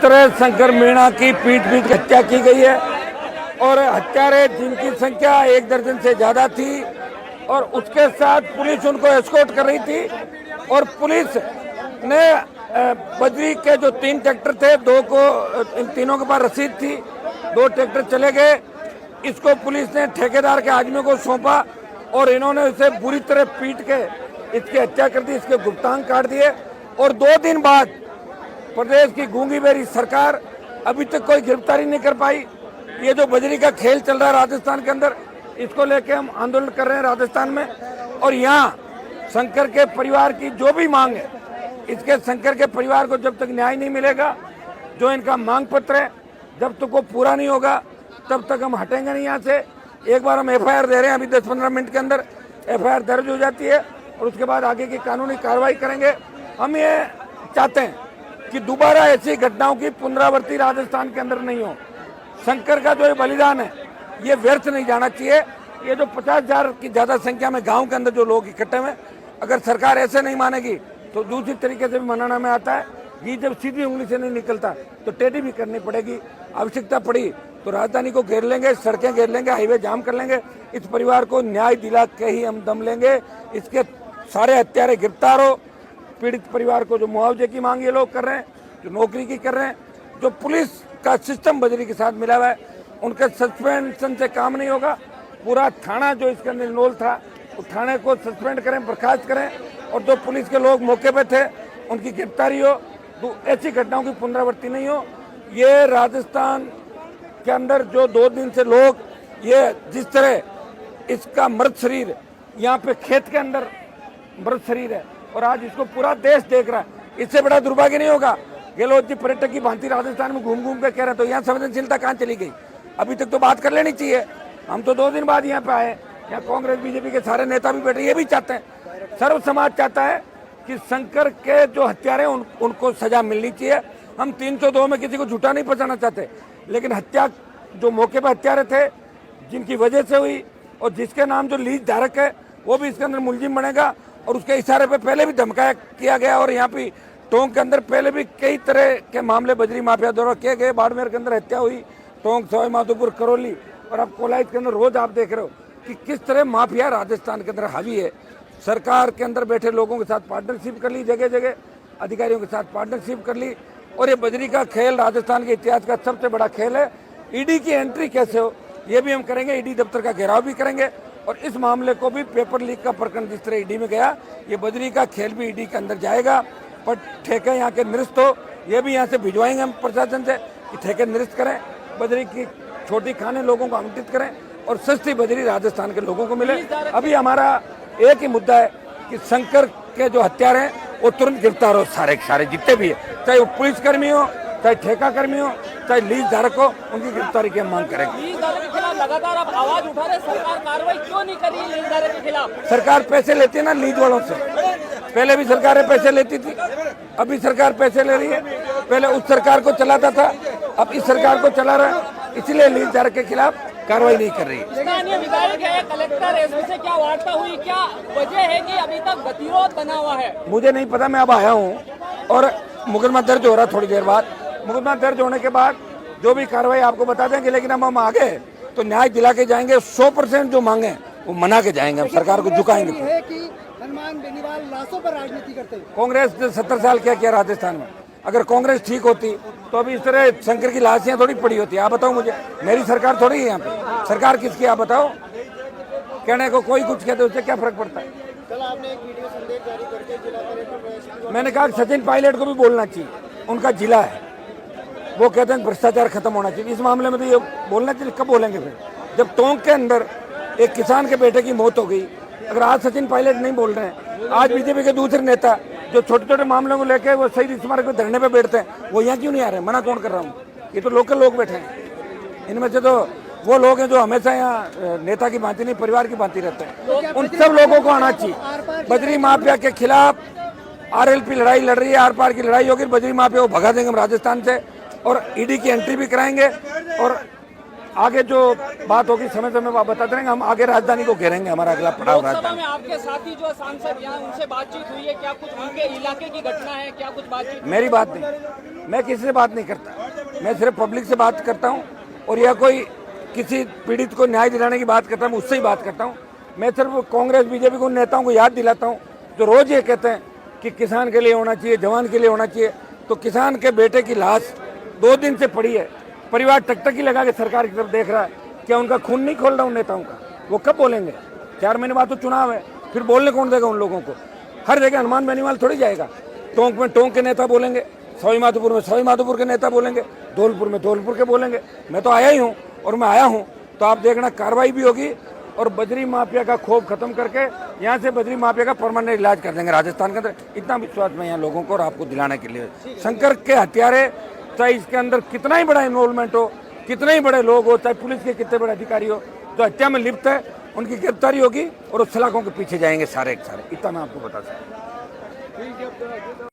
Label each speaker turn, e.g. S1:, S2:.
S1: तरह शंकर मीणा की पीट हत्या की गई है और हत्यारे जिनकी संख्या 1 दर्जन से ज्यादा थी और उसके साथ पुलिस उनको एस्कॉर्ट कर रही थी और पुलिस ने बजरी के जो 3 ट्रैक्टर थे, 2 को इन तीनों के पास रसीद थी, 2 ट्रैक्टर चले गए। इसको पुलिस ने ठेकेदार के आदमियों को सौंपा और इन्होंने इसे बुरी तरह पीट के इसकी हत्या कर दी, इसके गुप्तांग काट दिए। और 2 दिन बाद प्रदेश की गूंगी बेरी सरकार अभी तक कोई गिरफ्तारी नहीं कर पाई। ये जो बजरी का खेल चल रहा है राजस्थान के अंदर, इसको लेके हम आंदोलन कर रहे हैं राजस्थान में। और यहाँ शंकर के परिवार की जो भी मांग है, इसके शंकर के परिवार को जब तक न्याय नहीं मिलेगा, जो इनका मांग पत्र है जब तक वो पूरा नहीं होगा तब तक हम हटेंगे नहीं यहाँ से। एक बार हम एफआईआर दे रहे हैं, अभी 10-15 मिनट के अंदर एफआईआर दर्ज हो जाती है और उसके बाद आगे की कानूनी कार्रवाई करेंगे। हम ये चाहते हैं कि दोबारा ऐसी घटनाओं की पुनरावृत्ति राजस्थान के अंदर नहीं हो। शंकर का जो ये बलिदान है ये व्यर्थ नहीं जाना चाहिए। ये जो 50,000 की ज्यादा संख्या में गांव के अंदर जो लोग इकट्ठे हुए, अगर सरकार ऐसे नहीं मानेगी तो दूसरी तरीके से भी मनाना में आता है। ये जब सीधी उंगली से नहीं निकलता तो टेढ़ी भी करनी पड़ेगी। आवश्यकता पड़ी तो राजधानी को घेर लेंगे, सड़कें घेर लेंगे, हाईवे जाम कर लेंगे। इस परिवार को न्याय दिला के ही हम दम लेंगे। इसके सारे हत्यारे गिरफ्तार हो। पीड़ित परिवार को जो मुआवजे की मांग ये लोग कर रहे हैं, जो नौकरी की कर रहे हैं, जो पुलिस का सिस्टम बजरी के साथ मिला हुआ है, उनके सस्पेंशन से काम नहीं होगा। पूरा थाना जो इसके अंदर इन्वॉल्व था, उस थाने को सस्पेंड करें, बर्खास्त करें और जो पुलिस के लोग मौके पे थे उनकी गिरफ्तारी हो। तो ऐसी घटनाओं की पुनरावृत्ति नहीं हो। ये राजस्थान के अंदर जो 2 दिन से लोग ये जिस तरह इसका मृत शरीर यहाँ पे खेत के अंदर मृत शरीर है और आज इसको पूरा देश देख रहा है, इससे बड़ा दुर्भाग्य नहीं होगा। गहलोत जी पर्यटक की भांति राजस्थान में घूम घूम के कह रहे तो यहाँ संवेदनशीलता कहाँ चली गई? अभी तक तो बात कर लेनी चाहिए। हम तो 2 दिन बाद यहाँ पे आए। यहाँ कांग्रेस बीजेपी के सारे नेता भी बैठे, ये भी चाहते हैं, सर्व समाज चाहता है कि शंकर के जो हत्यारे उनको सजा मिलनी चाहिए। हम 302 में किसी को झूठा नहीं पहुंचाना चाहते, लेकिन हत्या जो मौके पर हत्यारे थे, जिनकी वजह से हुई और जिसके नाम जो लीज धारक है वो भी इसके अंदर मुलजिम बनेगा। और उसके इशारे पे पहले भी धमकाया किया गया और यहाँ पे टोंक के अंदर पहले भी कई तरह के मामले बजरी माफिया द्वारा किए गए। बाड़मेर के अंदर हत्या हुई, टोंक, सवाई माधोपुर, करौली और अब कोलायत के अंदर रोज आप देख रहे हो कि किस तरह माफिया राजस्थान के अंदर हावी है। सरकार के अंदर बैठे लोगों के साथ पार्टनरशिप कर ली, जगह जगह अधिकारियों के साथ पार्टनरशिप कर ली। और ये बजरी का खेल राजस्थान के इतिहास का सबसे बड़ा खेल है। ईडी की एंट्री कैसे हो ये भी हम करेंगे, ईडी दफ्तर का घेराव भी करेंगे और इस मामले को भी पेपर लीक का प्रकरण जिस तरह ईडी में गया, ये बजरी का खेल भी ईडी के अंदर जाएगा। पर ठेके यहाँ के निरस्त हो, ये भी यहाँ से भिजवाएंगे हम प्रशासन से कि ठेके निरस्त करें, बजरी की छोटी खाने लोगों को आवंटित करें और सस्ती बजरी राजस्थान के लोगों को मिले। अभी हमारा एक ही मुद्दा है कि शंकर के जो हत्यारे हैं वो तुरंत गिरफ्तार हो, सारे सारे जितने भी है, चाहे वो पुलिसकर्मी हो, चाहे ठेका कर्मी हो, चाहे लीज धारक हो, उनकी गिरफ्तारी की हम मांग करेंगे।
S2: लीज धारक के खिलाफ लगातार आप आवाज उठा रहे, सरकार कार्रवाई क्यों नहीं कर रही लीज धारक के खिलाफ?
S1: सरकार पैसे लेती है ना लीज वालों से। पहले भी सरकारें पैसे लेती थी, अभी सरकार पैसे ले रही है। पहले उस सरकार को चलाता था, अब इस सरकार को चला रहा है, इसलिए लीज धारक के खिलाफ कार्रवाई नहीं कर रही है।
S2: स्थानीय विधायक है, कलेक्टर एसपी से क्या वार्ता हुई, क्या वजह है कि अभी तक गतिरोध बना हुआ है?
S1: मुझे नहीं पता, मैं अब आया हूँ और मुकदमा दर्ज हो रहा थोड़ी देर बाद। मुकदमा दर्ज होने के बाद जो भी कार्रवाई आपको बता देंगे, लेकिन हम आगे तो न्याय दिला के जाएंगे। 100% जो मांगे वो मना के जाएंगे, हम सरकार को झुकाएंगे।
S3: हनुमान बेनीवाल लाशों पर राजनीति करते हैं।
S1: कांग्रेस ने 70 साल क्या किया राजस्थान में? अगर कांग्रेस ठीक होती तो अभी इस तरह शंकर की लाशें थोड़ी पड़ी होती। आप बताओ मुझे, मेरी सरकार थोड़ी है यहाँ पे। सरकार किसकी आप बताओ? कहने को कोई कुछ कहते, उससे क्या फर्क पड़ता है?
S3: कल आपने एक वीडियो संदेश जारी करके जिला कलेक्टर,
S1: मैंने कहा सचिन पायलट को भी बोलना चाहिए, उनका जिला है, वो कहते हैं भ्रष्टाचार खत्म होना चाहिए। इस मामले में तो ये बोलना चाहिए। कब बोलेंगे फिर? जब टोंक के अंदर एक किसान के बेटे की मौत हो गई। अगर आज सचिन पायलट नहीं बोल रहे हैं, आज बीजेपी के दूसरे नेता जो छोटे छोटे मामलों को लेकर वो शहीद स्मारक पे धरने पे बैठते हैं, वो यहाँ क्यों नहीं आ रहे? मना कौन कर रहा हूँ? ये तो लोकल लोग बैठे हैं। इनमें से तो वो लोग हैं जो हमेशा यहाँ नेता की भांति नहीं, परिवार की भांति रहते हैं। उन सब लोगों को आना चाहिए। बजरी माफिया के खिलाफ आरएलपी लड़ाई लड़ रही है, आर पार की लड़ाई होगी। बजरी माफिया को भगा देंगे हम राजस्थान से और ईडी की एंट्री भी कराएंगे और आगे जो बात होगी समय समय आप बताते रहेंगे। हम आगे राजधानी को घेरेंगे, हमारा अगला पड़ाव
S2: लोकसभा
S1: राजधानी।
S2: में आपके साथी जो सांसद यहाँ उनसे बातचीत हुई है क्या? कुछ उनके इलाके की घटना है क्या? कुछ बातचीत?
S1: मेरी बात नहीं, मैं किसी से बात नहीं करता, मैं सिर्फ पब्लिक से बात करता हूँ। और या कोई किसी पीड़ित को न्याय दिलाने की बात करता हूँ, उससे ही बात करता हूँ। मैं सिर्फ कांग्रेस बीजेपी को नेताओं को याद दिलाता हूँ जो रोज ये कहते हैं कि किसान के लिए होना चाहिए, जवान के लिए होना चाहिए। तो किसान के बेटे की लाश 2 दिन से पड़ी है, परिवार टकटकी लगा के सरकार की तरफ देख रहा है। क्या उनका खून नहीं खोल रहा उन नेताओं का? वो कब बोलेंगे? 4 महीने बाद तो चुनाव है, फिर बोलने कौन देगा उन लोगों को? हर जगह हनुमान बेनीवाल थोड़ी जाएगा। टोंक में टोंक के नेता बोलेंगे, सवाई माधोपुर में सवाई माधोपुर के नेता बोलेंगे, धौलपुर में धौलपुर के बोलेंगे। मैं तो आया ही हूँ और मैं आया हूँ तो आप देखना कार्रवाई भी होगी और बजरी माफिया का खौफ खत्म करके यहाँ से बजरी माफिया का परमानेंट इलाज कर देंगे राजस्थान के अंदर। इतना विश्वास मैं यहाँ लोगों को और आपको दिलाने के लिए। शंकर के हत्यारे, चाहे इसके अंदर कितना ही बड़ा इन्वॉल्वमेंट हो, कितने ही बड़े लोग हो, चाहे पुलिस के कितने बड़े अधिकारी हो, जो हत्या में लिप्त है उनकी गिरफ्तारी होगी और उस सलाखों के पीछे जाएंगे सारे के सारे। इतना मैं आपको बता सकता हूँ।